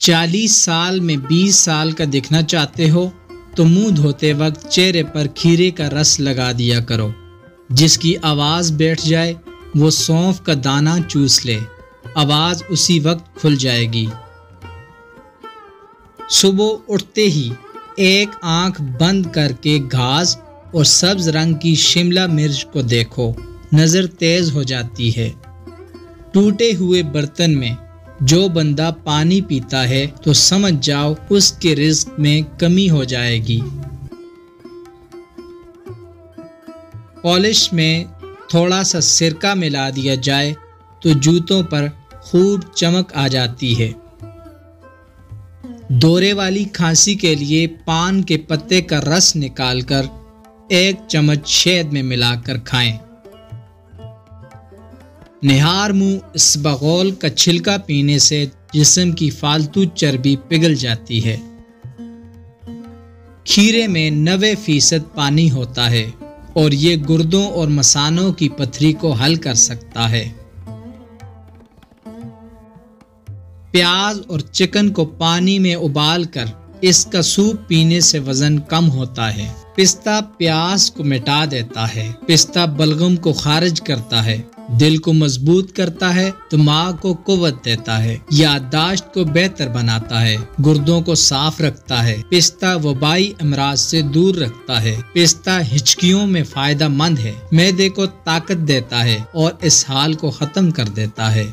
40 سال میں 20 سال کا دکھنا چاہتے ہو تو منہ دھوتے وقت چہرے پر کھیرے کا رس لگا دیا کرو۔ جس کی آواز بیٹھ جائے وہ سونف کا دانہ چوس لے، آواز اسی وقت کھل جائے گی۔ صبح اٹھتے ہی ایک آنکھ بند کر کے گھاس اور سبز رنگ کی شملہ مرچ کو دیکھو، نظر تیز ہو جاتی ہے۔ ٹوٹے ہوئے برتن میں جو بندہ پانی پیتا ہے تو سمجھ جاؤ اس کے رزق میں کمی ہو جائے گی۔ پالش میں تھوڑا سا سرکہ ملا دیا جائے تو جوتوں پر خوب چمک آ جاتی ہے۔ دورے والی کھانسی کے لیے پان کے پتے کا رس نکال کر 1 چمچ شہد میں ملا کر کھائیں۔ نہار منہ اسبغول کا چھلکا پینے سے جسم کی فالتو چربی پگھل جاتی ہے۔ کھیرے میں 90% پانی ہوتا ہے اور یہ گردوں اور مثانوں کی پتھری کو حل کر سکتا ہے۔ پیاز اور چکن کو پانی میں ابال کر اس کا سوپ پینے سے وزن کم ہوتا ہے۔ پستہ پیاس کو مٹا دیتا ہے۔ پستہ بلغم کو خارج کرتا ہے، دل کو مضبوط کرتا ہے، دماغ کو قوت دیتا ہے، یادداشت کو بہتر بناتا ہے، گردوں کو صاف رکھتا ہے۔ پستہ وبائی امراض سے دور رکھتا ہے۔ پستہ ہچکیوں میں فائدہ مند ہے، معدے کو طاقت دیتا ہے اور اسہال کو ختم کر دیتا ہے۔